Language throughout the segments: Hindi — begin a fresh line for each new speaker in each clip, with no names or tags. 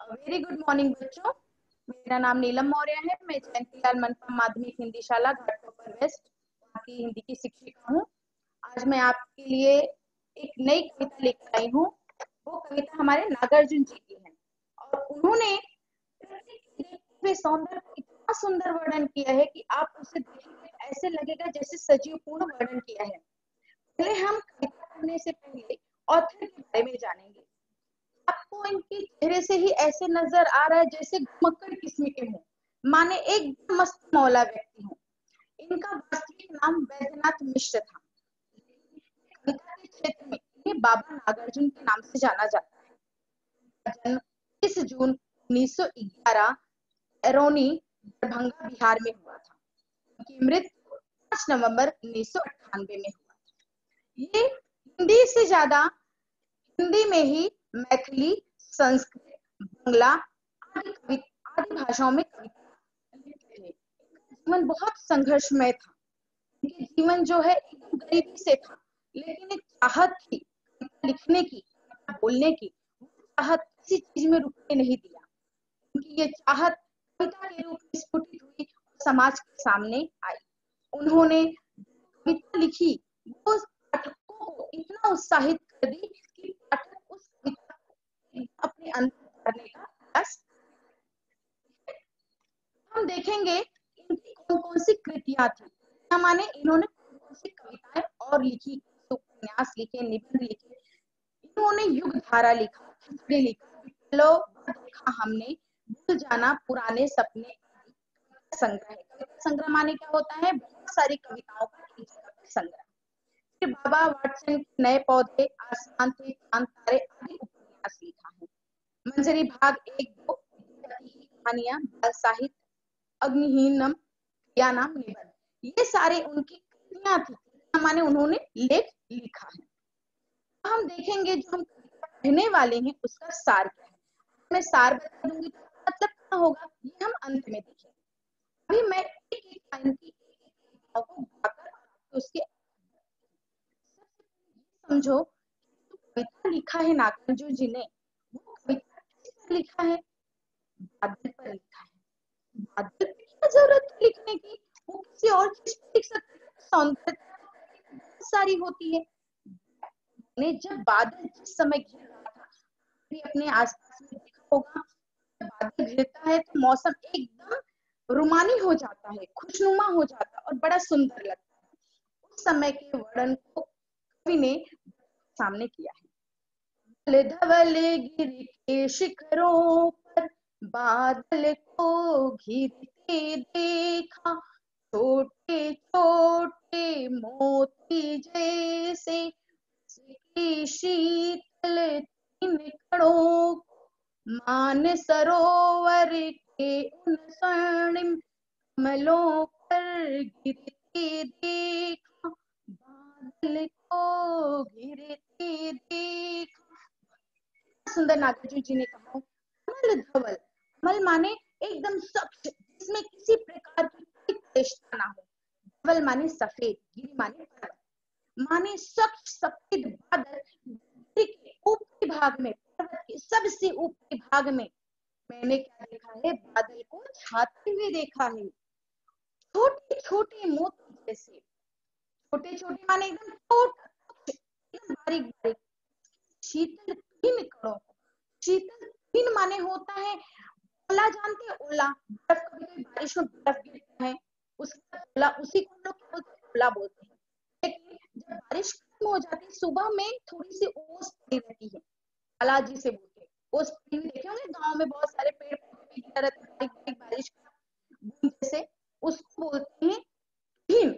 वेरी गुड मॉर्निंग बच्चों। मेरा नाम नीलम मौर्य है। मैं जयंतीलाल मनपा माध्यमिक हिंदी शाला घाटकोपर वेस्ट वहाँ की हिंदी की शिक्षिका हूँ। आज मैं आपके लिए एक नई कविता लेकर आई हूँ। वो कविता हमारे नागार्जुन जी की है और उन्होंने सौंदर्य का इतना सुंदर वर्णन किया है कि आप उसे देखेंगे ऐसे लगेगा जैसे सजीव पूर्ण वर्णन किया है। पहले हम कविता पढ़ने से पहले ऑथर के बारे में जानेंगे। आपको इनके चेहरे से ही ऐसे नजर आ रहा है जैसे घुमक्कड़ किस्म के हों, माने एक मस्त मौला व्यक्ति हो। इनका वास्तविक नाम वैद्यनाथ मिश्र था। कविता के क्षेत्र में इन्हें बाबा नागार्जुन के नाम से जाना जाता है। जन्म 30 जून 1911 एरोनी दरभंगा बिहार में हुआ था। उनकी मृत्यु 5 नवंबर 1998 में हुआ था। ये हिंदी से ज्यादा हिंदी में ही मैथिली, संस्कृत, बंगला आदि भाषाओं में कविता लिखते थे। जीवन बहुत संघर्षमय था। उनके जीवन जो है एकदम गरीबी से था, लेकिन एक चाहत थी कविता लिखने की, बोलने की। वो चाहत किसी चीज में रुकने नहीं दिया। उनकी ये चाहत कविता के रूप में स्फुटित हुई और समाज के सामने आई। उन्होंने कविता लिखी, वो पाठकों को इतना उत्साहित कर दी कि पाठक उस कविता को अपने अंदर करने का प्रयास। हम देखेंगे इनकी कौन कौन सी कृतियां थी, माने इन्होंने कौन कौन सी कविताएं और लिखी, उपन्यास लिखे, निबंध लिखे। इन्होंने युग धारा लिखा, खिचड़ी लिखा, लो देखा हमने, भूल जाना पुराने सपने। संग्रह संग्रह माने क्या होता है, बहुत सारी कविताओं का एक जगह पर संग्रह। फिर बाबा वाटसन के नए पौधे, आसमान थे, चांद तारे आदि उपन्यास लिखा है। मंजरी भाग 1-2 कहानियां, बाल साहित्य, अग्निहीनम या नाम निबंध, ये सारे उनकी कृतियां थी, माने उन्होंने लेख लिखा है। हम देखेंगे जो हम पढ़ने वाले हैं उसका सार क्या है। मैं सार बता दूंगी तो मतलब क्या होगा ये हम अंत में देखेंगे। अभी मैं एक एक लाइन की कविताओं को गाकर उसके समझो। कविता लिखा है नागार्जुन जी ने, वो कविता किस पर लिखा है, बादल पर लिखा है। बादल पे क्या जरूरत है लिखने की, वो किसी और चीज पर लिख सकते हैं। सौंदर्यता बहुत सारी होती है। ने जब बादल जिस समय घिर रहा था, अपने आसपास में देखा होगा, जब बादल घिरता है तो मौसम एकदम रुमानी हो जाता है, खुशनुमा हो जाता है और बड़ा सुंदर लगता है। उस समय के वर्णन को कवि ने सामने किया है। धवल गिर के शिखरों पर बादल को घिरते देखा, छोटे छोटे मोती जैसे शीतल तीन कणों को मान सरोवर के उन स्वर्णिम कमलों पर गिरते देखा, बादल को गिरते देखा। सुंदर नागार्जुन जी ने कहा, कमल धवल, कमल माने एकदम स्वच्छ, जिसमें किसी प्रकार की कोई क्लेशता ना हो। धवल माने सफेद, गिरी माने पर्वत, माने स्वच्छ सफेद बादल के ऊपरी भाग में, पर्वत के सबसे ऊपरी भाग में मैंने क्या देखा है, बादल को छाते हुए देखा है। छोटे छोटे मोती जैसे, छोटे छोटे माने एकदम छोटे, एकदम बारीक बारीक। शीतल तीन कणों, शीतल तीन माने होता है ओला, जानते हैं ओला, बर्फ, कभी कभी बारिश में बर्फ गिरता है उसका ओला, उसी को हम लोग क्या बोलते हैं, ओला बोलते हैं। लेकिन जब बारिश खत्म हो जाती है, सुबह में थोड़ी सी ओस पड़ी रहती है, बालाजी से बोलते हैं ओस पड़ी हुई, देखे होंगे गाँव में बहुत सारे पेड़ पौधे गिरते रहते हैं बारिश का बूंद जैसे, उसको बोलते हैं हिम।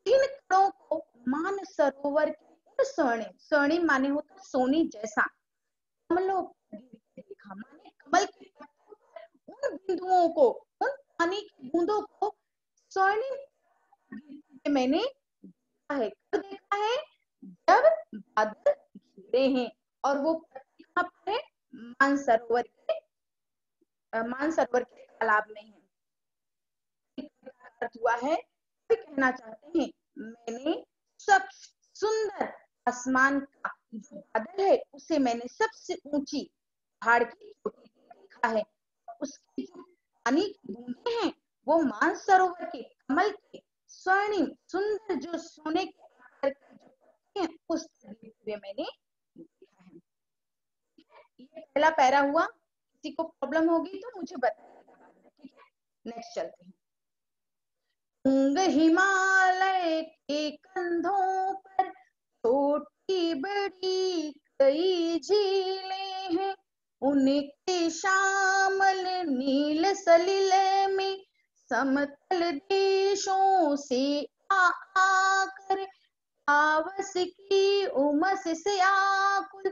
इन कणों को मान सरोवर के स्वर्णिम, स्वर्णिम माने होता सोने जैसा, कमलों देखा, माने कमल के पत्तों पर उन बिंदुओं को, उन पानी की बूंदों को स्वर्णिम मैंने देखा है। कब देखा है, जब बादल घिरे हैं और वो कहाँ पर है, मानसरोवर के, मानसरोवर के तालाब में है। अर्थ हुआ है, कहना चाहते हैं मैंने स्वच्छ सुंदर आसमान का जो बादल है उसे मैंने सबसे ऊंची पहाड़ की चोटी होता है, उसकी जो पानी की बूंदें हैं वो मानसरोवर के कमल के स्वर्णिम सुंदर जो सोने के आकार के जो पत्ते हैं उस पर गिरते हुए मैंने देखा है। ये पहला पैरा हुआ, किसी को प्रॉब्लम होगी तो मुझे बताइएगा बाद में, ठीक है। नेक्स्ट चलते हैं। तुंग हिमालय के कंधों पर छोटी बड़ी कई झीलें हैं, उनके श्यामल नील सलिल में समतल देशों से आकर आवस की उमस से आकुल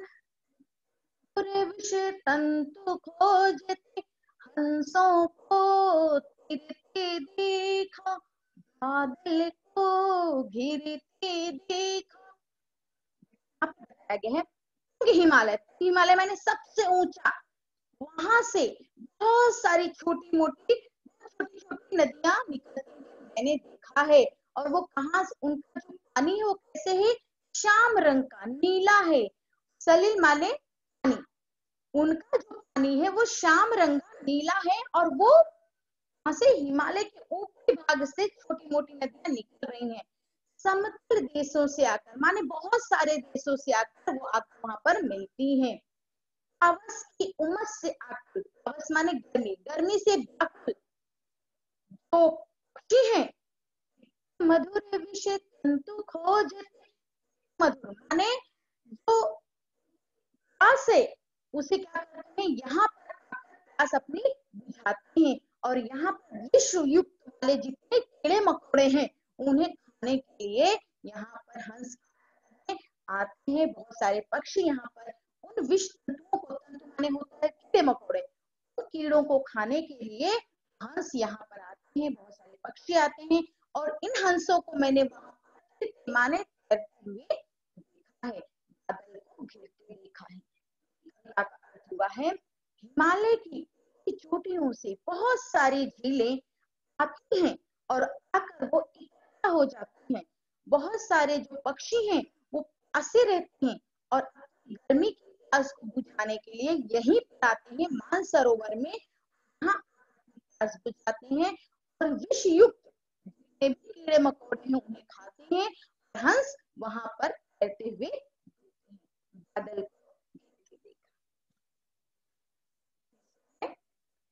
विष तंतु खोजते हंसों को तिरते देखा, बादल को घिरते देखा। बताया गया है हिमालय, हिमालय मैंने सबसे ऊंचा, वहां से बहुत सारी छोटी मोटी छोटी छोटी नदियां निकलती हुई मैंने देखा है। और वो कहाँ से, उनका जो पानी है वो कैसे है, श्याम रंग का नीला है। सलिल माने पानी, उनका जो पानी है वो श्याम रंग का नीला है। और वो वहां से हिमालय के ऊपरी भाग से छोटी मोटी नदियां निकल रही हैं, समतल देशों से आकर, माने बहुत सारे देशों से आकर वो आकर वहां पर मिलती हैं। अवस की उमस से आकुल, अवस माने गर्मी, गर्मी से व्याकुल जो पक्षी हैं, मधुर विषय तंतु खोज, मधुर माने जो प्यास है उसे क्या करते हैं, यहाँ पर प्यास अपनी बुझाते हैं। और यहाँ पर विश्व युक्त वाले जितने कीड़े मकोड़े हैं उन्हें खाने के लिए यहाँ पर हंस आते हैं। बहुत सारे पक्षी यहाँ पर उन विष तंतुओं को, तंतु माने होता है कीड़े मकोड़े, उन कीड़ों को खाने के लिए हंस यहाँ पर आते हैं, बहुत सारे पक्षी आते हैं। और इन हंसों को मैंने माने तैरते हुए देखा है, बादल को घेरते देखा है। हुआ है हिमालय की चोटियों से बहुत सारी झीलें आती हैं और आकर वो इकट्ठा हो जाती हैं। बहुत सारे जो पक्षी हैं वो प्यासे रहते हैं और गर्मी की प्यास को बुझाने के लिए यहीं पर आते हैं, मानसरोवर में, वहां प्यास बुझाते हैं और विष युक्त जितने भी कीड़े मकोड़े हैं उन्हें खाते हैं। हंस वहां पर रहते हुए बादल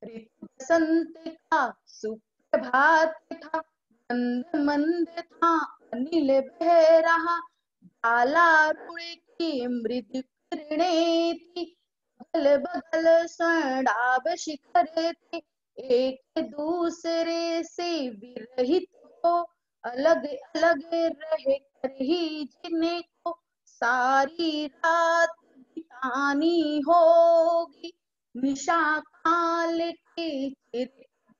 बसंत का सुप्रभात था, मंद मंद था अनिल बह रहा, आलारुण की मृदु किरणें थी, बगल बगल स्वर्णाभ शिखर थे, एक दूसरे से विरहित हो अलग अलग रह कर ही जिन्हें को सारी रात बितानी होगी, निशा काल के चिर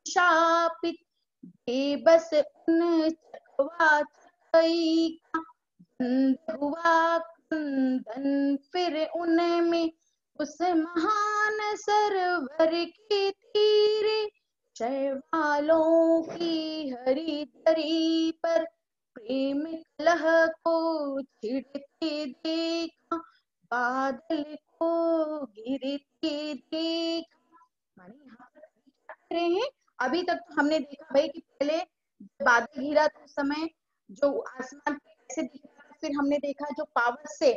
शापित बेबस उन चकवा चकई का, बंद हुआ कंदन फिर उनमें उस महान सरोवर के तीरे, शैवालों की हरी धरी पर प्रेम कलह को छिड़ते देखा, बादल को गिरते देखा। माने यहाँ पर रहे हैं, अभी तक तो हमने देखा भाई कि पहले बादल घिरा था उस समय जो आसमान पे कैसे दिख रहा था, फिर हमने देखा जो पावर से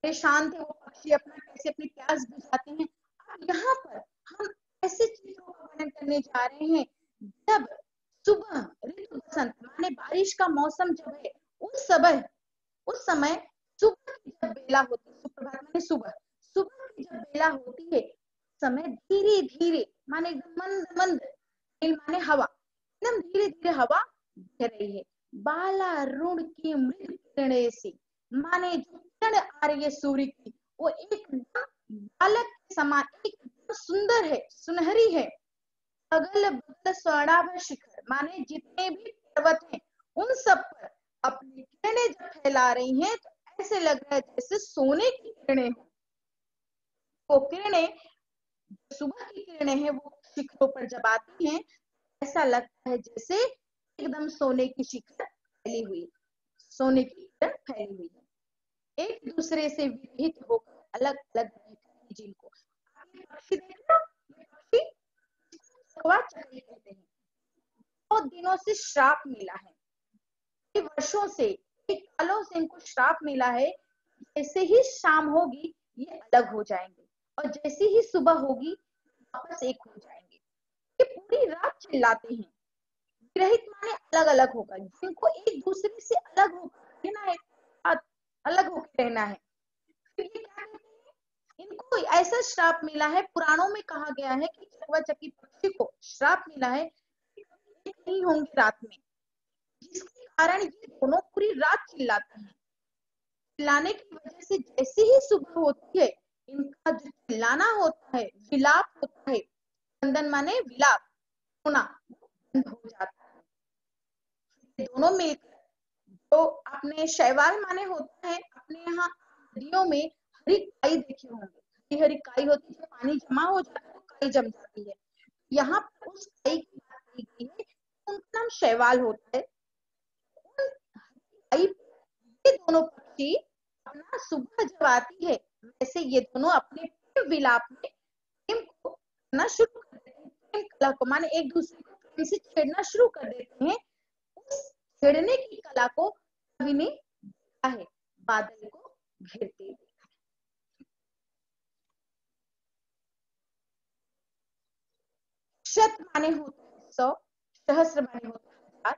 परेशान थे वो पक्षी अपना कैसे अपनी प्यास बुझाते हैं। अब यहाँ पर हम ऐसे चीजों का वर्णन करने जा रहे हैं जब सुबह ऋतु बसंत माने बारिश का मौसम जब है उस समय सुबह की जब बेला होती है, सुप्रभात माने सुबह, सुबह की जब बेला होती है समय धीरे धीरे माने एकदम मंद मंद, माने हवा, एकदम धीरे धीरे हवा बह रही है, बालारुण की मृदु किरणें से, माने जो किरण आ रही है सूर्य की वो एकदम बालक के समान एकदम सुंदर है, सुनहरी है। अगल बगल स्वर्णाभ शिखर माने जितने भी पर्वत हैं उन सब पर अपनी किरणें जब फैला रही हैं तो ऐसे लग रहा है जैसे सोने की किरणें हो। वो किरणें, सुबह की किरणें हैं वो शिखरों पर जब आती हैं ऐसा लगता है जैसे एकदम सोने की शिखर फैली हुई, सोने की किरण फैली हुई है, एक दूसरे से विरहित होकर अलग अलग जिनको पक्षी देख लो, पक्षी चकवा चकई कहते हैं। बहुत दिनों से श्राप मिला है, कई वर्षों से, कई कालों से इनको श्राप मिला है। जैसे ही शाम होगी ये अलग हो जाएंगे और जैसे ही सुबह होगी वापस एक हो जाएंगे। ये पूरी रात चिल्लाते हैं। विरहित माने अलग अलग होगा, जिनको एक दूसरे से अलग होकर रहना है, अलग होकर रहना है। फिर ये क्या कहते हैं, इनको ऐसा श्राप मिला है, पुराणों में कहा गया है कि चकवा चकी पक्षी को श्राप मिला है कि नहीं होंगे रात में, जिसके कारण ये दोनों पूरी रात चिल्लाते हैं। चिल्लाने की वजह से जैसे ही सुबह होती है इनका जो चिल्लाना होता है, विलाप होता है, क्रंदन माने विलाप होना, बंद हो जाता है। ये दोनों मिलकर, तो आपने शैवाल माने होता है, अपने यहाँ नदियों में हरी काई देखी होंगे, हरी हरी काई होती है, जब पानी जमा हो जाता है तो काई जम जाती है। यहाँ पर उस काई की बात की गई है, उनका नाम शैवाल होता है। ये दोनों पक्षी अपना सुबह जब आती है वैसे ये दोनों अपने प्रेम विलाप में प्रेम को करना शुरू कर देते हैं। प्रेम कला को माने एक दूसरे को प्रेम से छेड़ना शुरू कर देते हैं। उस छेड़ने की कला को कवि ने देखा है, बादल को घेरते हुए। शत माने होता है 100, सहस्र माने होता है 1000,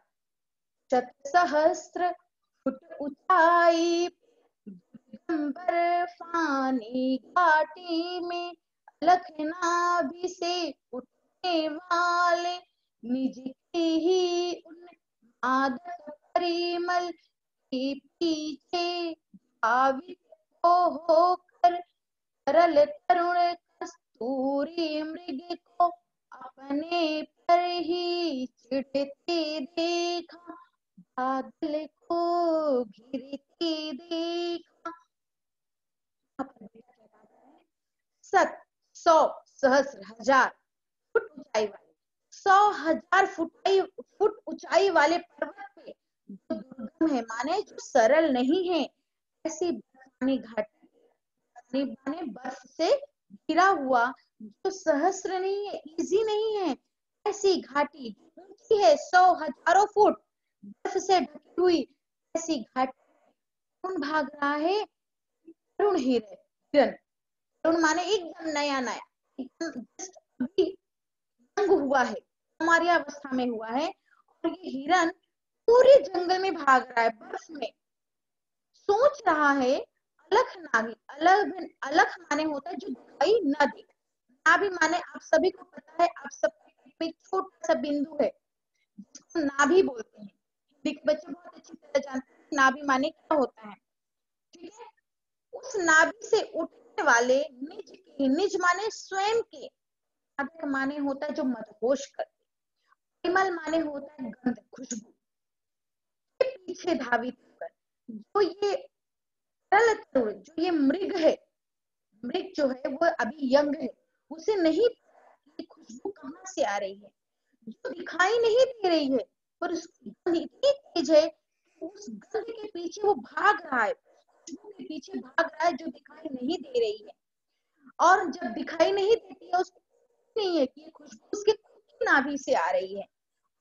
शत सहस्र फुट ऊंचाई बर्फानी घाटी में, अलख नाभि से उठने वाले निज के ही उन आदत परिमल के पीछे भावित होकर तरल तरुण कस्तूरी मृग को अपने पर ही चिढ़ते देखा, बादल को घिरते देखा। सत, 100, सहस्र, हजार फुट ऊंचाई वाले, 100,000 फुट ऊंचाई वाले पर्वत पे जो दुर्गम है माने जो सरल नहीं है, ऐसी बर्फानी घाटी माने बर्फ से घिरा हुआ, जो सहस्र नहीं है, इजी नहीं है, ऐसी घाटी ऊंची है 100 हजारों फुट बर्फ से ढकी हुई, ऐसी घाटी कौन भाग रहा है, तरुण हिरण। तरुण माने एकदम नया नया, एकदम जस्ट अभी जंग हुआ है, हमारी अवस्था में हुआ है, और ये हिरण पूरे जंगल में भाग रहा है बर्फ में, सोच रहा है अलख नाभि, अलख माने होता है जो दिखाई न दे, नाभि माने आप सभी को पता है, आप सबके एक छोटा सा बिंदु है जिसको नाभि बोलते हैं। हिंदी के बच्चे बहुत अच्छी तरह जानते हैं नाभि माने क्या होता है, ठीक है। उस नाभि से उठने वाले निज के, निज माने स्वयं के, आदर माने होता है जो मदहोश करते, परिमल माने होता है गंध, खुशबू, के पीछे धावित होकर जो ये तरल तरुण, जो ये मृग है, मृग जो है वो अभी यंग है, उसे नहीं ये खुशबू कहाँ से आ रही है, जो दिखाई नहीं दे रही है, पर उसकी गंध इतनी तेज है कि उस गंध के पीछे वो भाग रहा है, खुशबू के पीछे भाग रहा है जो दिखाई नहीं दे रही है। और जब दिखाई नहीं देती है उसको नहीं है कि ये खुशबू उसके खुद की नाभि से आ रही है,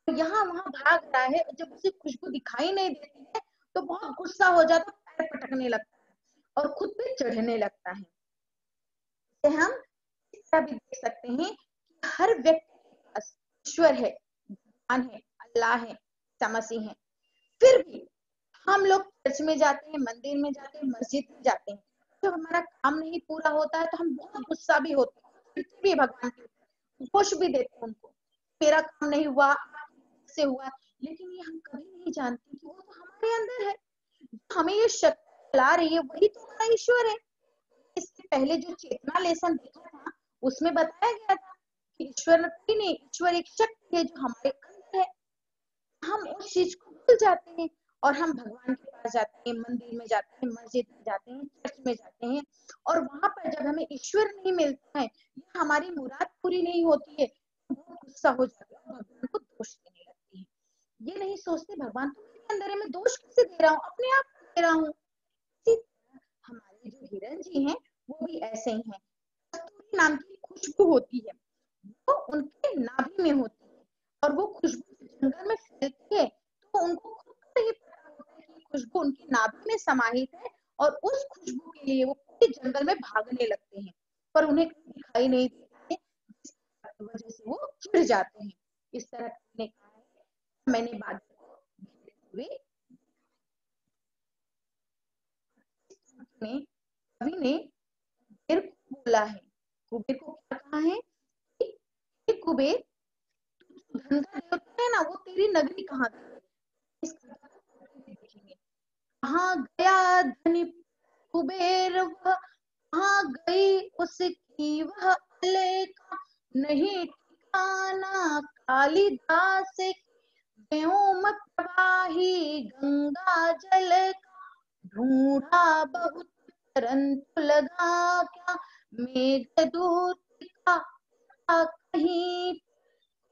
तो यहाँ वहां भाग रहा है, और जब उसे खुशबू दिखाई नहीं देती है तो बहुत गुस्सा हो जाता है, पैर पटकने लगता है और खुद पे चढ़ने लगता है। इसे हम इस तरह भी देख सकते हैं कि हर व्यक्ति के पास ईश्वर है, भगवान है, अल्लाह है, ईसा मसीह है, फिर भी हम लोग चर्च में जाते हैं, मंदिर में जाते हैं, मस्जिद में जाते हैं, जब हमारा काम नहीं पूरा होता है तो हम बहुत गुस्सा भी होते हैं, चिढ़ते भी भगवान के ऊपर, दोष भी देते हैं उनको, मेरा काम नहीं हुआ, से हुआ, लेकिन ये हम कभी नहीं जानते कि वो तो हमारे अंदर है, हमें ये शक्ति चला रही है वही तो हमारा ईश्वर है। इससे पहले जो चेतना लेसन देखा था उसमें बताया गया था कि ईश्वर कोई नहीं, ईश्वर एक शक्ति है जो हमारे अंदर है। हम उस चीज को भूल जाते हैं और हम भगवान के पास जाते हैं, मंदिर में जाते हैं, मस्जिद में जाते हैं, चर्च में जाते हैं, और वहां पर जब हमें ईश्वर नहीं मिलता है या हमारी मुराद पूरी नहीं होती है तो बहुत गुस्सा हो जाता है, भगवान को दोष देने लगते हैं। ये नहीं सोचते भगवान तो मेरे अंदर है, मैं दोष किसे दे रहा हूँ, अपने आप को दे रहा हूँ। इसी तरह हमारे जो हिरण जी हैं वो भी ऐसे ही हैं, कस्तूरी नाम की खुशबू होती है, तो उनके नाभि में होती है और वो खुशबू जंगल में फैलती है तो उनको खुद को नहीं पता होता है कि खुशबू उनकी नाभि में समाहित है और उस खुशबू के लिए वो पूरे जंगल में भागने लगते हैं, पर उन्हें दिखाई नहीं देता है, जिसकी वजह से वो चिढ़ जाते हैं। इस तरह ने कहा है, मैंने बादल को घेरे हुए में कवि ने कुबेर को बोला है। कुबेर को क्या कहा है कि हे कुबेर, तू धन का देवता है ना, वो तेरी नगरी कहाँ गई? इस कविता को देखेंगे। कहाँ गया धनी कुबेर वह, कहाँ गई उसकी वह अलका, नहीं ठिकाना कालिदास की व्योम प्रवाही गंगा जल का, ढूंढा बहुत परंतु लगा क्या, मेघदूत का कहीं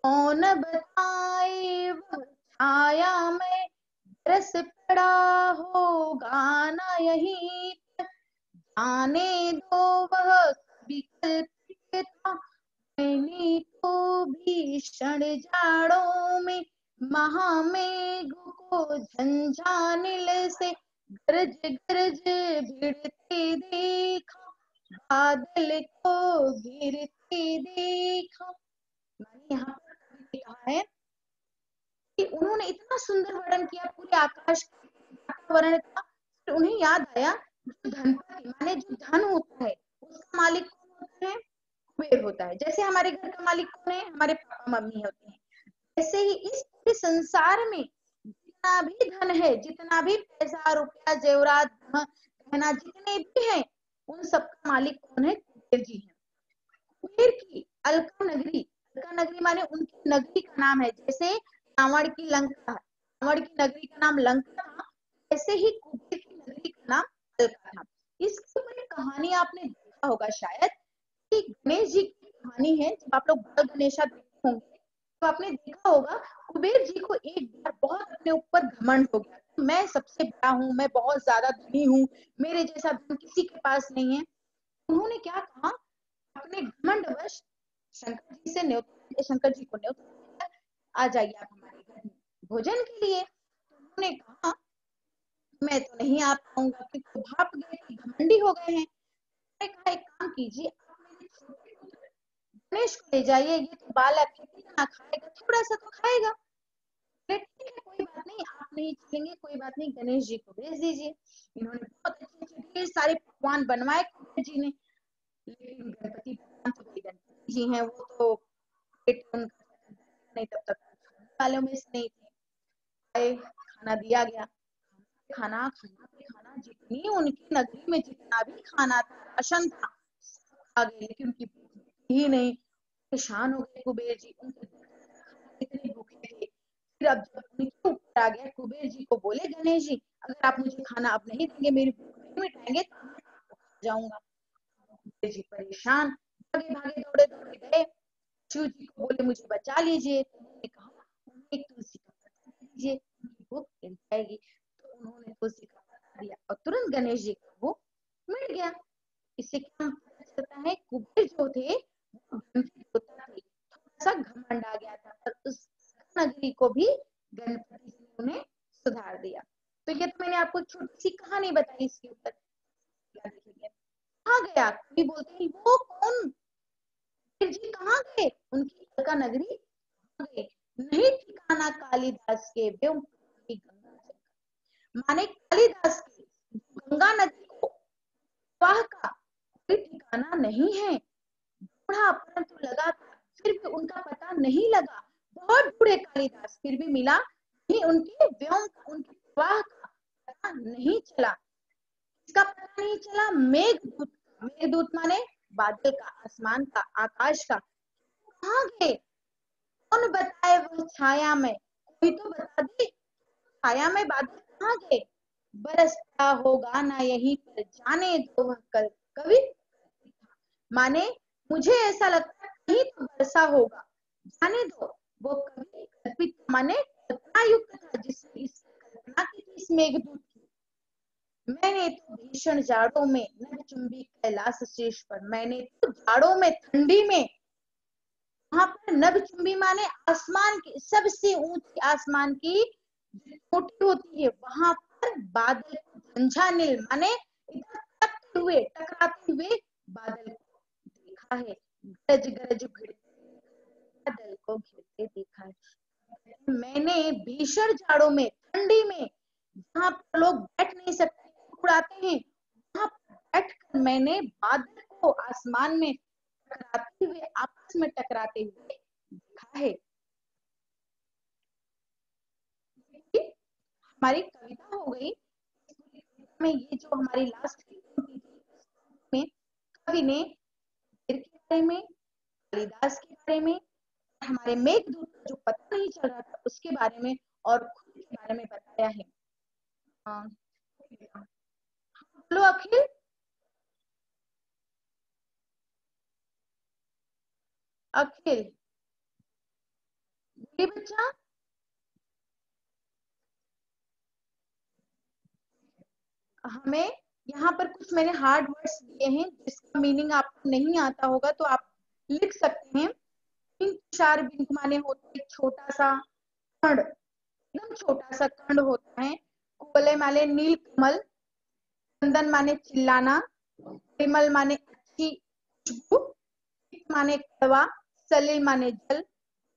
कौन बताए, वह छाया में रस पड़ा होगा ना यहीं, आने दो वह विकल्प था, मैंने तो भीषण जाड़ों में महामेघ को झंझानिल से गरज गरज भिड़ते देखा, बादल को घिरते देखा। मैंने यहाँ पर कहा है कि उन्होंने इतना सुंदर वर्णन किया पूरे आकाश वातावरण का, फिर उन्हें याद आया जो धनपति माने जो धन होता है उसका मालिक कौन होता है? कुबेर होता है। जैसे हमारे घर का मालिक कौन है? हमारे पापा मम्मी होते हैं। ऐसे ही इस पूरे संसार में जितना भी धन है, जितना भी पैसा रुपया जेवरात गहना जितने भी हैं, उन सबका मालिक कौन है? कुबेर जी है। कुबेर की अलका नगरी माने उनकी नगरी का नाम है। जैसे रावण की लंका, रावण की नगरी का नाम लंका था, ऐसे ही कुबेर की नगरी का नाम अलका था। इसके ऊपर एक कहानी आपने देखा होगा शायद कि गणेश जी की कहानी है। जब आप लोग बड़ गणेशा देखते होंगे तो आपने देखा होगा कुबेर जी को एक बार बहुत अपने ऊपर घमंड हो गया, मैं सबसे बड़ा हूँ, मैं बहुत ज्यादा धनी हूँ, मेरे जैसा धन किसी के पास नहीं है। उन्होंने क्या कहा, अपने घमंडवश शंकर जी को न्योता, आ जाइए आप हमारे घर में भोजन के लिए। तो उन्होंने कहा मैं तो नहीं आ पाऊंगा क्योंकि भाप गए थे, घमंडी हो गए हैं। मैंने कहा एक काम कीजिए, आप मेरे छोटे पुत्र गणेश को ले जाइए, ये तो बालक है, कितना खाएगा, थोड़ा सा तो खाएगा। ठीक है कोई बात नहीं, आप नहीं चलेंगे कोई बात नहीं, गणेश जी को भेज दीजिए। इन्होंने बहुत अच्छे ढेर सारे पकवान बनवाए कुबेर जी ने, लेकिन गणपति भगवान तो भाई गणपति जी हैं, वो तो नहीं तब तक वालों में से नहीं थे। खाना दिया गया, खाना खाना खाना जितनी उनकी नगरी में जितना भी खाना था, राशन था, आ गए, लेकिन उनकी ही नहीं। परेशान हो गए कुबेर जी, इतने भूखे थे। फिर अब जब उनके ऊपर आ गया, कुबेर जी को बोले गणेश जी अगर आप मुझे खाना अब नहीं देंगे, मेरी भूख नहीं मिटाएंगे तो मैं खा जाऊंगा। कुबेर जी परेशान, भागे भागे दौड़े दौड़े गए, शिव जी को बोले मुझे बचा लीजिए। तो उन्होंने कहा एक तुलसी का पत्ता दीजिए, उनकी भूख मिट जाएगी। तो उन्होंने तुलसी का पत्ता दिया और तुरंत गणेश जी का भूख मिट गया। इससे क्या पता चलता है, कुबेर जो थे वो धन के देवता थे, थोड़ा सा घमंड आ गया था, पर उस नगरी को भी गणपति जी ने उन्हें सुधार दिया। तो ये तो मैंने आपको छोटी सी कहानी बताई इसके ऊपर। कहाँ गया, कोई बोलते हैं वो कौन, कुबेर जी कहाँ गए, उनकी अलका नगरी गए, नहीं ठिकाना कालिदास के व्योम की गंगा जल, माने कालिदास की गंगा नदी को प्रवाह का कोई ठिकाना नहीं है। ढूंढा परंतु लगा फिर भी उनका पता नहीं लगा, बहुत ढूंढे कालिदास फिर भी मिला नहीं, उनके व्योम का उनके प्रवाह का पता नहीं चला। इसका पता नहीं चला मेघदूत, मेघदूत माने बादल का, आसमान का, आकाश का, कहाँ गए, कौन बताए वह छाया में, कोई तो बता दे छाया में बादल कहाँ गए, बरसता होगा ना यहीं पर, जाने दो वह कल कभी, माने मुझे ऐसा लगता है कहीं तो बरसा होगा, जाने दो वो कभी कल्पित माने कल्पना युक्त था, जिसने इस कल्पना की थी इस मेघदूत की। मैंने तो भीषण जाड़ों में नभ चुंबी कैलाश शीर्ष पर, मैंने तो जाड़ों में ठंडी में वहां पर नभचुंबी माने आसमान की सबसे ऊंची आसमान की चोटी होती है, वहां पर बादल झंझानील माने इधर टकराते हुए बादल को देखा है, गरज गरज भिड़ते बादल को घिरते देखा है। मैंने भीषण जाड़ों में, ठंडी में, जहाँ पर लोग बैठ नहीं सकते, उड़ाते हैं, वहां बैठकर मैंने बादल को आसमान में टकराते हुए, आपस में टकराते हुए देखा है। हमारी कविता हो गई। में ये जो हमारी लास्ट की पंक्ति थी, में कवि ने वीर के बारे में, कालिदास के बारे में, हमारे मेघदूत का जो पता नहीं चल रहा था उसके बारे में और खुद के बारे में बताया है। बोलो अखिल। अखिल बोलिए बच्चा। हमें यहाँ पर कुछ मैंने हार्ड वर्ड्स दिए हैं जिसका मीनिंग आपको नहीं आता होगा तो आप लिख सकते हैं। तुषार बिंक माने होता है छोटा सा कण, एकदम छोटा सा कण होता है। कुवलय माने नील कमल, चंदन माने चिल्लाना, परिमल माने अच्छी खुशबू, माने कड़वा, सलिल माने जल,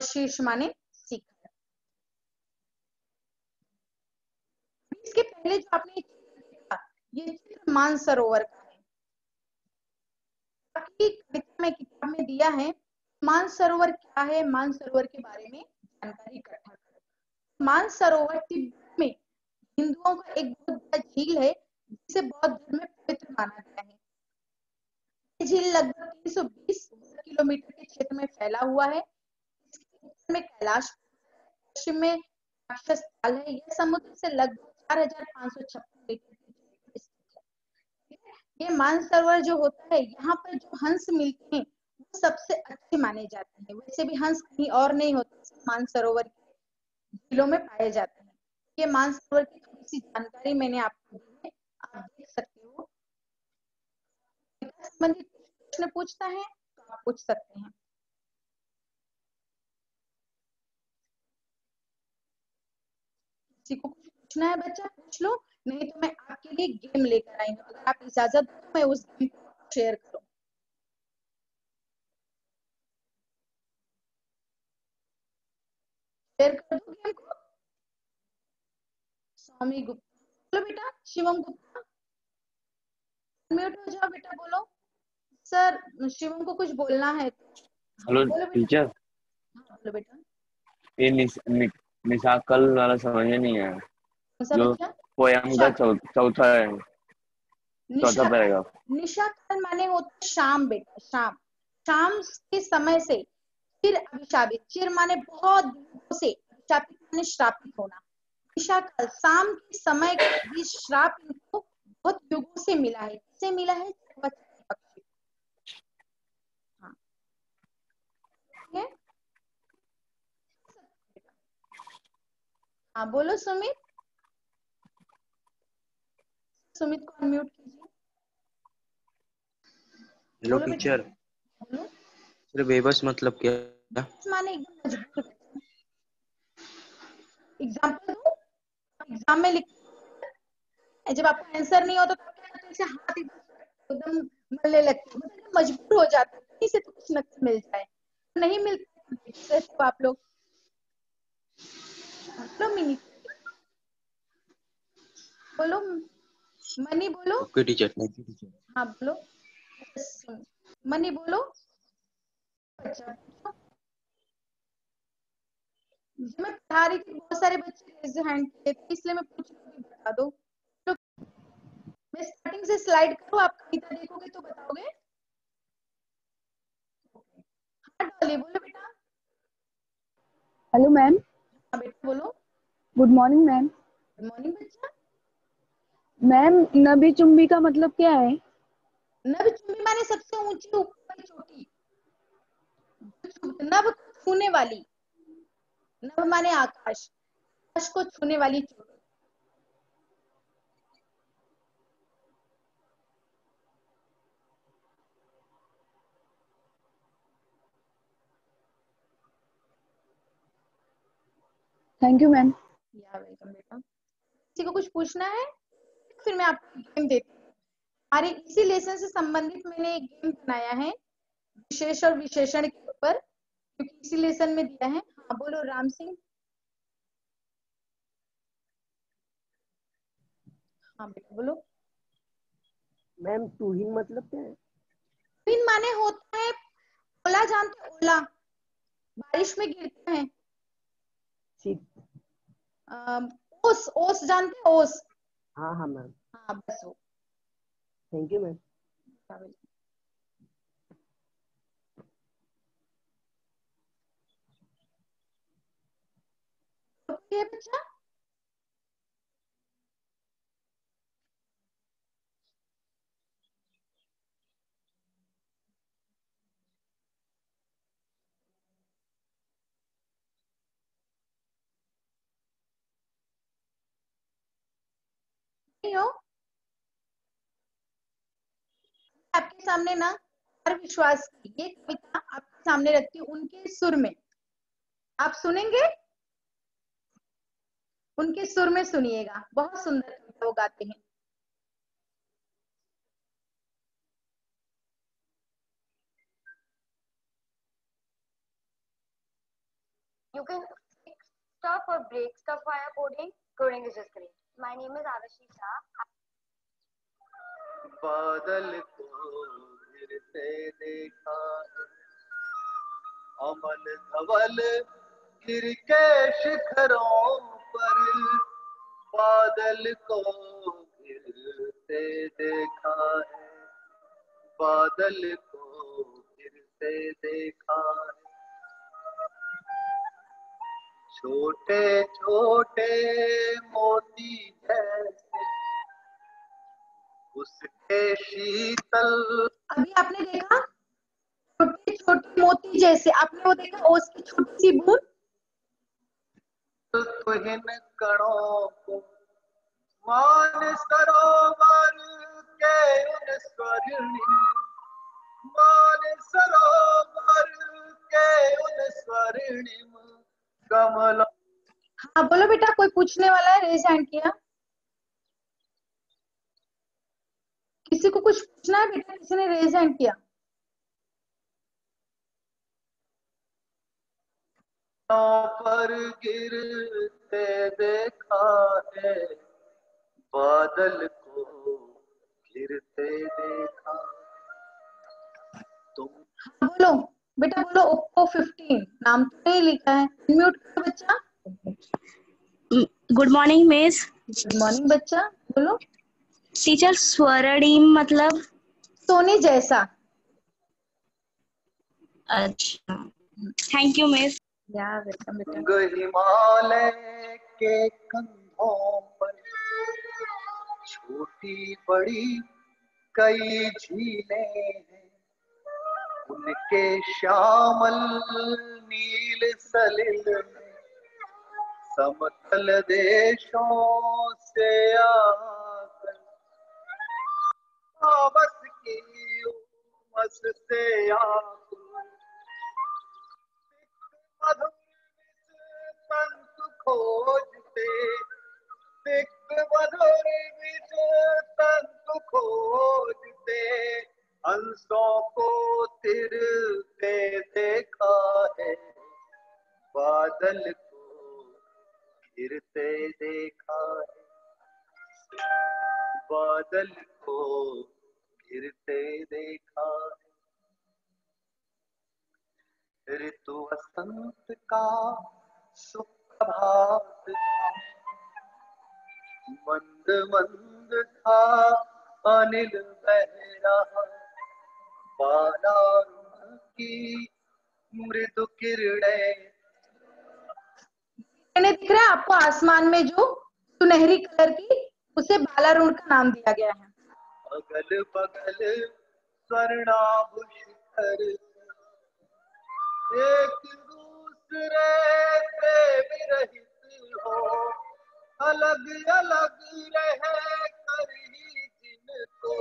शीर्ष माने शिखर। इसके पहले जो आपने देखा, ये चित्र मानसरोवर का है। बाकी कविता में किताब में दिया है मानसरोवर क्या है, मानसरोवर के बारे में जानकारी इकट्ठा करो। मानसरोवर तिब्बत में हिंदुओं का एक बहुत बड़ा झील है जिसे बौद्ध धर्म में पवित्र माना गया है। ये झील लगभग 320 किलोमीटर के क्षेत्र में फैला हुआ है। इसके उत्तर में कैलाश, पश्चिम में राक्षस ताल है। यह समुद्र से लगभग 4556 मीटर की स्थित है। ये मानसरोवर जो होता है, यहाँ पर जो हंस मिलते हैं वो सबसे अच्छे माने जाते हैं। वैसे भी हंस कहीं और नहीं होते, मानसरोवर के झीलों में पाए जाते हैं। ये मानसरोवर की थोड़ी सी जानकारी मैंने आपको दी है, आप देख सकते हो। संबंधित प्रश्न पूछता है तो आप पूछ सकते हैं। किसी को कुछ पूछना है बच्चा पूछ लो, नहीं तो मैं आपके लिए गेम लेकर आई हूँ। अगर आप इजाजत दो तो मैं उस गेम को शेयर करूँ। शेयर कर दूं गेम को। स्वामी गुप्ता बोलो बेटा, शिवम गुप्ता म्यूट हो जाओ बेटा, बोलो सर शिवम को कुछ बोलना है।
हेलो
बोलो बेटा।
टीचर,
हाँ बोलो बेटा।
ये निशा कल वाला समझ में नहीं आया।
कौन सा
जो
बच्चा?
पोयम का चौथा है, चौथा
निशा काल।
पैराग्राफ।
निशा काल माने होता है शाम बेटा, शाम। शाम के समय से चिर अभिशापित, चिर माने बहुत दिनों से, अभिशापित माने श्रापित होना। निशा काल शाम के समय का भी श्राप इनको बहुत युगों से मिला है। किससे मिला है? चरवाचिके पक्षी। हाँ ठीक है। हाँ बोलो सुमित। सुमित को अनम्यूट कीजिए।
हेलो
बोलो बेटा।
टीचर,
बोलो।
सर बेबस मतलब क्या?
माने एकदम मजबूर बच्चा। एग्जाम्पल दो, एग्जाम में लिख, जब आपका आंसर नहीं होता तो क्या करते हैं, हाथ एकदम मलने लगते हैं, मतलब मजबूर हो जाते हैं कहीं से तो कुछ न कुछ मिल जाए। नहीं मिलता है तो आप लोग बोलो मिनी, बोलो मनी, बोलो।
Okay teacher, thank you teacher.
हाँ बोलो मनी, बोलो। अच्छा मैं पढ़ा रही थी, बहुत सारे बच्चे रेज हैंड किए थे इसलिए मैं पूछ रही हूँ, बता दो। तो मैं स्टार्टिंग से स्लाइड करूँ, आप कविता देखोगे तो बताओगे। हाँ डॉली बोलो बेटा।
Hello ma'am.
हाँ बेटा बोलो।
Good morning ma'am.
Good morning बच्चा।
मैम नबी चुम्बी का मतलब क्या है?
नभचुंबी माने सबसे ऊंची ऊपर की चोटी, नभ को छूने वाली, नभ माने आकाश, आकाश को छूने वाली चोटी।
Thank you ma'am.
या वेलकम बेटा। किसी को कुछ पूछना है? फिर मैं आपको गेम देती हूँ। हमारे इसी लेसन से संबंधित मैंने एक गेम बनाया है विशेष और विशेषण के ऊपर, क्योंकि इसी लेसन में दिया है। हाँ बोलो राम सिंह। हाँ बेटा बोलो।
मैम तुहिन मतलब क्या है?
तुहिन माने होता है ओला, जानते हो ओला? बारिश में गिरता है।
शीत।
ओस, ओस जानते हो? ओस।
हाँ हाँ मैम।
हाँ बस वो।
Thank you ma'am.
ये बच्चा नहीं हो? आपके सामने ना हर विश्वास की ये कविता आपके सामने रखती हूँ उनके सुर में। आप सुनेंगे? उनके सुर में सुनिएगा, बहुत सुंदर कविता वो गाते हैं।
You can stop or break stuff via coding. Coding is just great. My name is Arashi Shah.
बादल को गिरते देखा है, अमल धवल गिर के शिखरों पर। बादल को गिरते देखा है, बादल को गिरते देखा है। छोटे छोटे मोती जैसे उसके शीतल।
अभी आपने देखा छोटे छोटे मोती जैसे, आपने वो देखा ओस की छोटी सी बूंद?
तुहिन कणों को मान सरोवर के उन स्वर्णिम, मान सरोवर के उन स्वर्णिम कमलों।
हाँ बोलो बेटा, कोई पूछने वाला है? रेज हैंड किया। किसी को कुछ पूछना है बेटा? किसी ने रेज हैंड किया?
पर गिरते देखा है, बादल को गिरते देखा। तुम
बोलो बेटा बोलो। ओप्पो 15 नाम तो नहीं लिखा है। म्यूट करो बच्चा।
Good morning miss.
Good morning बच्चा, बोलो।
टीचर स्वर्णिम मतलब?
सोने जैसा।
अच्छा थैंक यू मिस।
या वेलकम बेटा।
हिमालय के कंधों पर छोटी बड़ी कई झीलें हैं, उनके श्यामल नील सलिल में समतल देशों से आकर बस की उमस से आकर मधुर तंतु खोजते, सिक मधुर विच तंतु खोजते, हंसों को तिरते देखा है, बादल को गिरते देखा है, बादल को गिरते देखा है। ऋतु वसंत का सुप्रभात था, मंद मंद था अनिल बह रहा, बालारुण की मृदु किरणें।
दिख रहा है आपको आसमान में जो सुनहरी कलर की, उसे बालारुण का नाम दिया गया है।
अगल बगल स्वर्णाभूषित एक दूसरे से विरहित हो, अलग अलग रह कर ही जिनको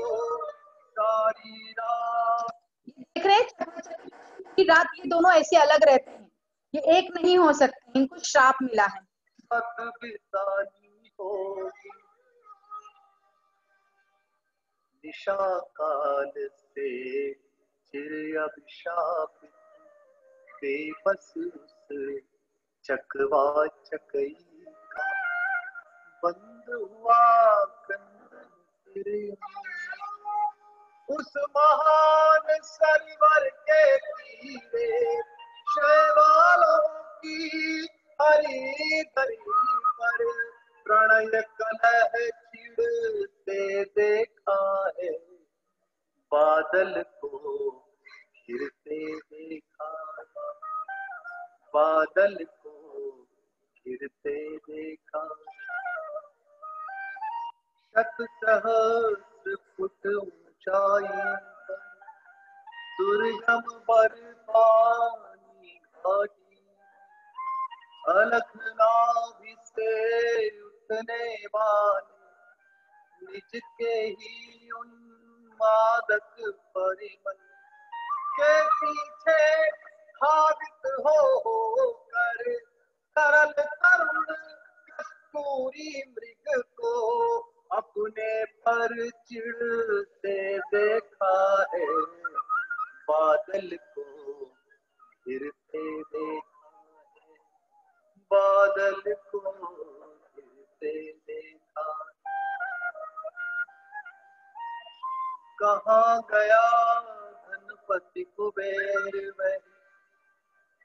सारी रात।
देख रहे हैं रात ये दोनों ऐसे अलग रहते हैं, ये एक नहीं हो सकते, इनको श्राप मिला है।
सतबिसानी होगी। निशा काल से चिर अभिशापित बेबस उस चकवा चकई का बंद हुआ कंदन तेरे। उस महान सरवर के तीरे शैवालों की हरी धरी पर प्रणय कलह छिड़ते देखा है। बादल को घिरते देखा, बादल को घिरते देखा। शत सहस्र फुट ऊंचाई पर दुर्गम बर्फानी घाटी, अलख नाभि से उठने वाले निज के ही उन्मादक परिमल के पीछे धावित होकर सरल तरुण कस्तूरी मृग को अपने पर चिढ़ते देखा है। बादल को घिरते देखा है, बादल को घिरते देखा। कहाँ गया धनपति कुबेर वह,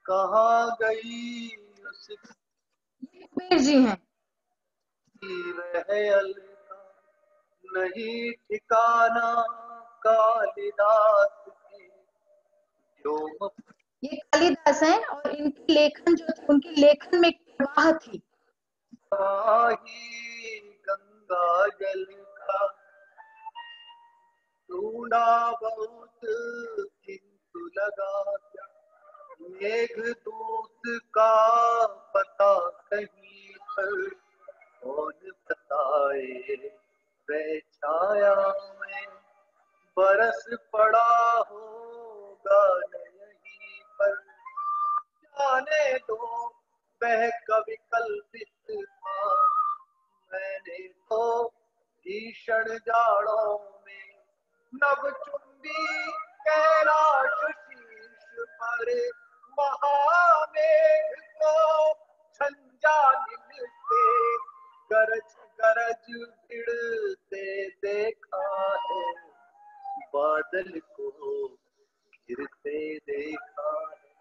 कहाँ गई उस
कुबेर जी हैं।
वह अलका नहीं ठिकाना कालिदास के व्योम।
ये कालिदास हैं और इनकी लेखन जो थी, उनकी लेखन में एक प्रवाह थी।
ही गंगा जल का ढूंढा बहुत किंतु लगा क्या, मेघ दूत का पता कहीं पर कौन बताए। वह छाया में बरस पड़ा होगा यहीं पर, जाने दो वह कवि कल्पित था। मैंने तो भीषण जाड़ों में नभ चुंबी कैलाश शीर्ष पर महामेघ को झंझालिल से गरज गरज भिड़ते देखा है। बादल को घिरते देखा है,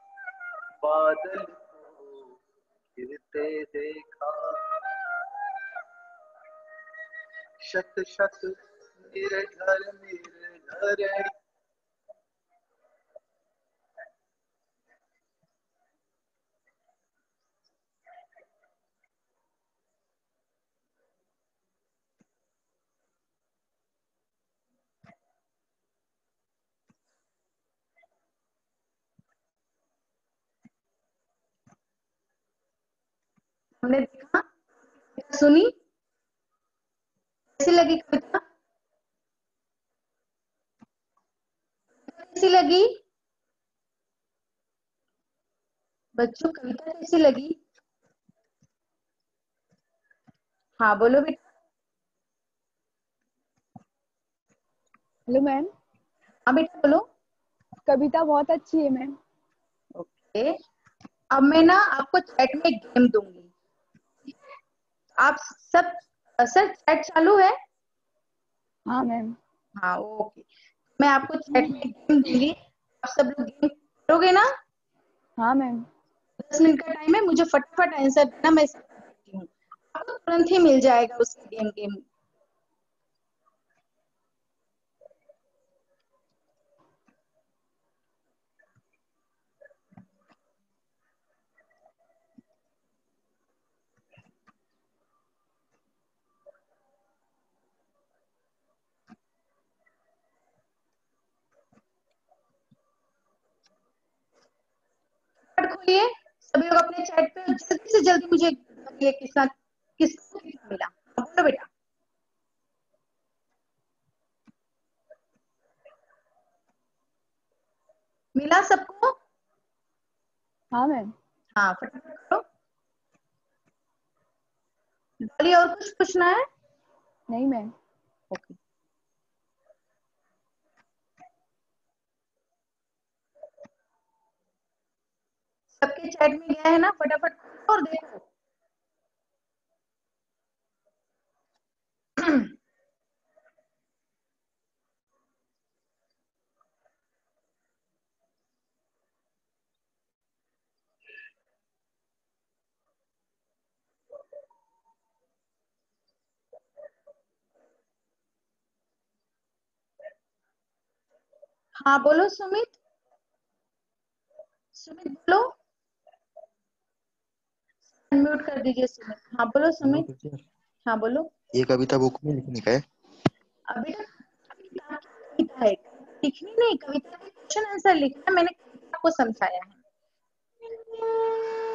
बादल को घिरते देखा। शत शत निर्झर निर्झर
हमने देखा, सुनी, कैसी लगी कविता? कैसी लगी बच्चों? कविता कैसी लगी? हाँ बोलो बेटा।
हेलो मैम,
हाँ बेटा बोलो।
कविता बहुत अच्छी है मैम।
ओके, अब मैं ना आपको चैट में एक गेम दूंगी। आप सब, सर चैट चालू है?
हाँ मैम।
हाँ ओके, मैं आपको चैट में एक गेम दूंगी, आप सब लोग गेम करोगे ना?
हाँ मैम।
10 मिनट का टाइम है, मुझे फटाफट आंसर देना, मैं सकती हूँ। आपको तुरंत ही मिल जाएगा उसकी गेम। खोलिए सभी लोग अपने चैट पे, जल्दी से जल्दी मुझे बताइए किसका मिला। बोलो बेटा। मिला सबको?
हाँ मैम।
हाँ फटाफट करो। डॉली और कुछ पूछना है?
नहीं मैम।
ओके। सबके चैट में गया है ना? फटाफट और देखो। हाँ बोलो सुमित। सुमित बोलो, अनम्यूट कर दीजिए सुमित। हाँ बोलो
हेलो
सुमित।
टीचर,
हाँ बोलो।
ये कविता बुक में लिखने का है?
अभी तक कविता कविता है, लिखनी नहीं, कविता के क्वेश्चन आंसर लिखना है, मैंने कविता को समझाया है।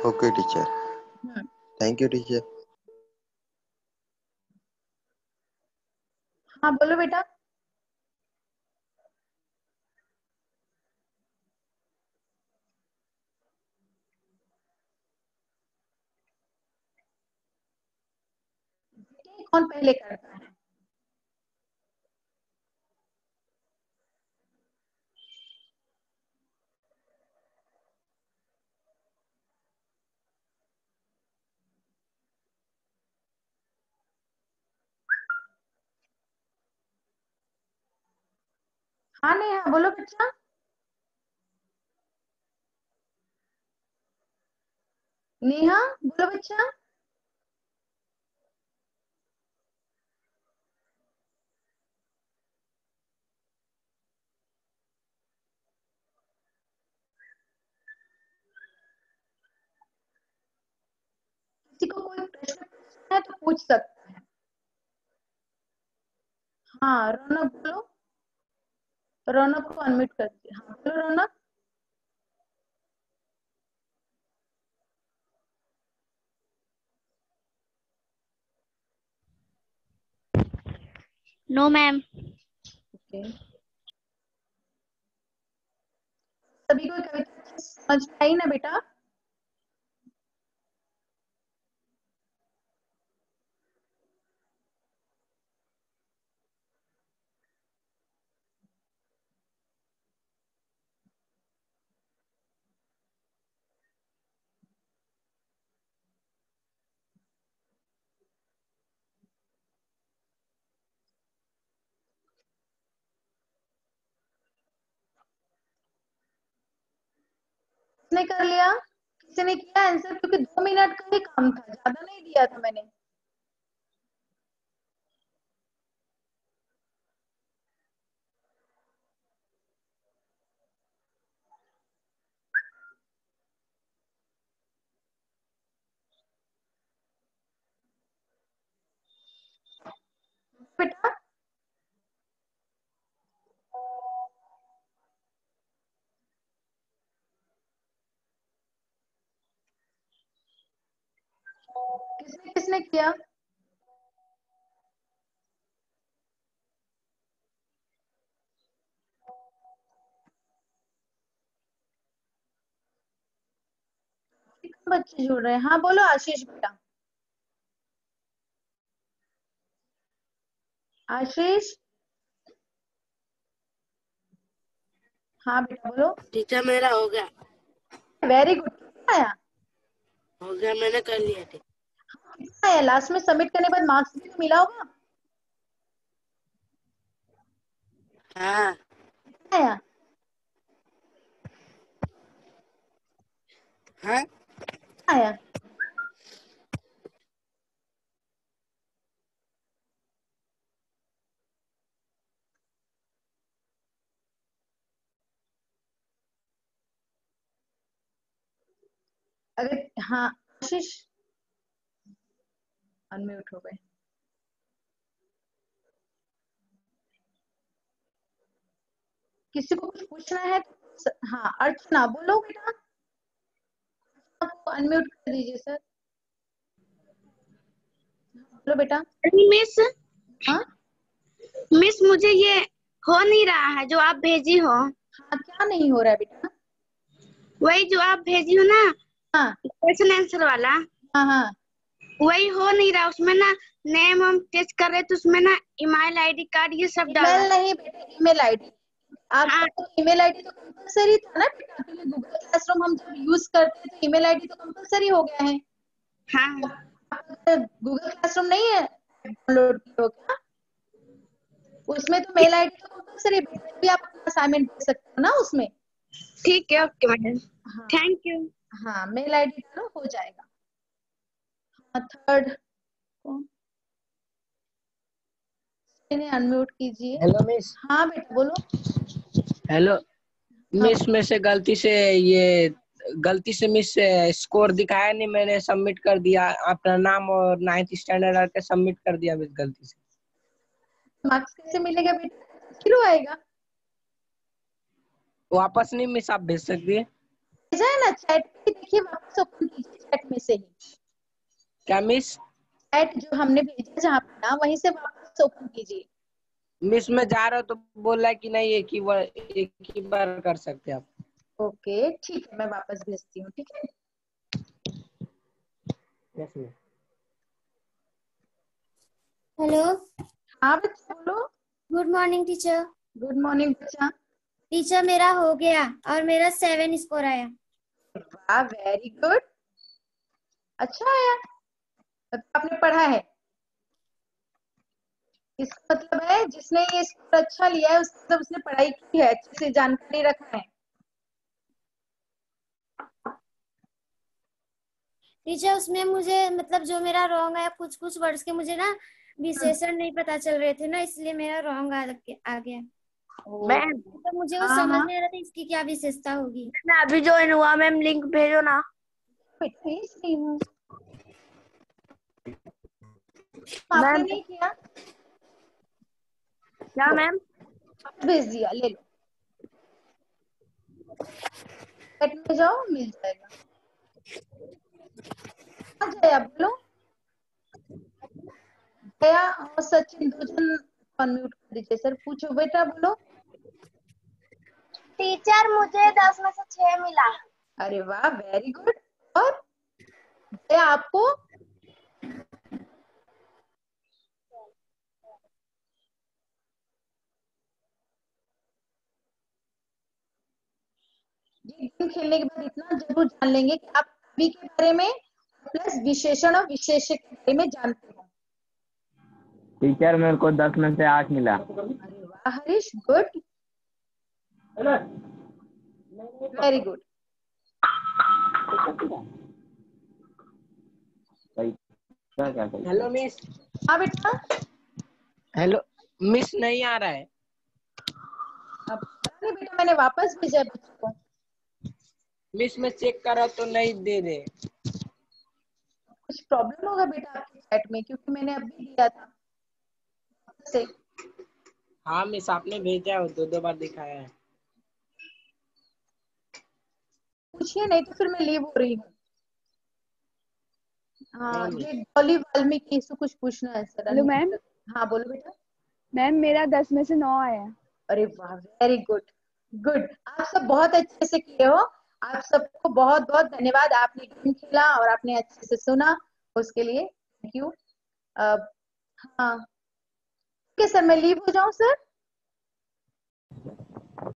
Okay teacher, thank you teacher.
हाँ बोलो बेटा। कौन पहले करता है? हाँ नेहा बोलो बच्चा। नेहा बोलो बच्चा। किसी को कोई प्रश्न पूछना है तो पूछ सकता है। हाँ रौनक बोलो, रौनक को अनम्यूट कर दीजिए। हाँ बोलो रौनक।
No ma'am.
ओके। सभी को कविता समझ में आई ना बेटा? किसने कर लिया? किसी ने किया आंसर? क्योंकि 2 मिनट का ही काम था, ज्यादा नहीं दिया था मैंने। बेटा किसने किसने किया? बच्चे जुड़ रहे हैं। हाँ बोलो आशीष बेटा। आशीष। हाँ बेटा बोलो।
टीचर मेरा हो गया।
Very good. कितना आया?
हो गया, मैंने कर लिया थे।
कितना आया? लास्ट में सबमिट करने के बाद मार्क्स भी तो मिला होगा।
हाँ।
कितना आया?
हाँ
कितना आया? अगर हाँ आशीष अनम्यूट हो गए। किसी को कुछ पूछना है तो हाँ अर्चना बोलो बेटा। आपको अनम्यूट कर दीजिए सर। बोलो बेटा।
मिस
हाँ
मिस मुझे ये हो नहीं रहा है जो आप भेजी हो।
हाँ क्या नहीं हो रहा है बेटा?
वही जो आप भेजी हो ना,
हाँ
क्वेश्चन आंसर वाला।
हाँ हाँ
वही हो नहीं रहा, उसमें ना नेम हम टेस्ट कर रहे तो उसमें ना ईमेल आईडी कार्ड ये सब डाल
ईमेल नहीं बेटा, ईमेल आईडी। आपका
हाँ।
तो ईमेल आईडी तो कंपलसरी था ना बेटा, क्योंकि गूगल क्लासरूम हम जब यूज करते हैं तो ईमेल आईडी तो कंपलसरी हो गया है।
हाँ
गूगल क्लासरूम नहीं है डाउनलोड किए हो क्या? उसमें तो मेल आईडी तो कंपलसरी, भी आप अपना असाइनमेंट दे सकते हो ना उसमें।
ठीक है, ओके मैडम,
हाँ
थैंक यू।
हाँ, मेल आईडी डालो हो जाएगा। हाँ, थर्ड इन्हें अनम्यूट कीजिए।
Hello miss.
हाँ बेटा बोलो।
हेलो
हाँ,
मिस, में से गलती से मिस स्कोर दिखाया नहीं, मैंने सबमिट कर दिया अपना नाम और 9th स्टैंडर्ड करके सबमिट कर दिया मिस गलती से।
मार्क्स कैसे मिलेगा बेटा? 0 आएगा।
वापस नहीं मिस, आप भेज सकती है
भेजा है ना चैट पे, देखिए वापस ओपन कीजिए चैट में से ही।
क्या मिस?
चैट जो हमने भेजा जहाँ पे ना, वहीं से वापस ओपन कीजिए।
मिस में जा रहा हूँ तो बोल रहा है कि नहीं एक ही बार कर सकते आप।
ओके ठीक है, मैं वापस भेजती हूँ, ठीक है।
हेलो,
हाँ बच्चा बोलो।
Good morning teacher.
Good morning बच्चा।
टीचर मेरा हो गया और मेरा 7 स्कोर आया।
वाह वेरी गुड, अच्छा आया। आपने पढ़ा है, इसका मतलब है जिसने ये स्कोर अच्छा लिया है उसका मतलब उसने पढ़ाई की है, अच्छे से जानकारी रखा है।
टीचर उसमें मुझे मतलब जो मेरा रॉन्ग है, कुछ कुछ वर्ड्स के मुझे ना विशेषण नहीं पता चल रहे थे ना, इसलिए मेरा रॉन्ग आ गया।
मैम
तो मुझे वो
हाँ,
समझ
हाँ।
नहीं आ रहा था इसकी क्या विशेषता होगी।
मैं अभी ज्वाइन हुआ मैम, लिंक भेजो ना।
भेज रही हूँ। आपने
मैम
नहीं किया?
क्या मैम?
भेज दिया, ले लो। चैट में जाओ, मिल जाएगा। आ जया बोलो। जया और सचिन दो जन अनम्यूट कर दीजिए सर। पूछो बेटा, बोलो।
टीचर मुझे 10 में से 6 मिला।
अरे वाह वेरी गुड। और जया आपको? ये गेम खेलने के बाद इतना जरूर जान लेंगे कि आप सभी के बारे में प्लस विशेषण और विशेषक के बारे में जानते हो।
टीचर मेरे को 10 में से 8 मिला।
अरे वाह Harish, good, very good.
Hello miss.
हाँ बेटा।
हेलो मिस, नहीं आ रहा है।
अब पता नहीं बेटा, मैंने वापस भेजा है बच्चों को।
मिस में चेक करा तो नहीं दे रहे।
कुछ प्रॉब्लम होगा बेटा आपके चैट में, क्योंकि मैंने अभी दिया था से।
हाँ मिस, आपने भेजा है, 2 बार दिखाया है।
पूछिए, नहीं तो फिर मैं लीव हो रही हूँ। हाँ,
नहीं,
ये डॉली वाल्मीकि से कुछ पूछना है सर।
Hello ma'am.
हाँ बोलो बेटा।
मैम मेरा 10 में से 9 आया।
अरे वाह वेरी गुड, गुड। आप सब बहुत अच्छे से किए हो। आप सबको बहुत बहुत धन्यवाद, आपने गेम खेला और आपने अच्छे से सुना, उसके लिए थैंक यू। हाँ ठीक है सर, मैं लीव हो जाऊं सर?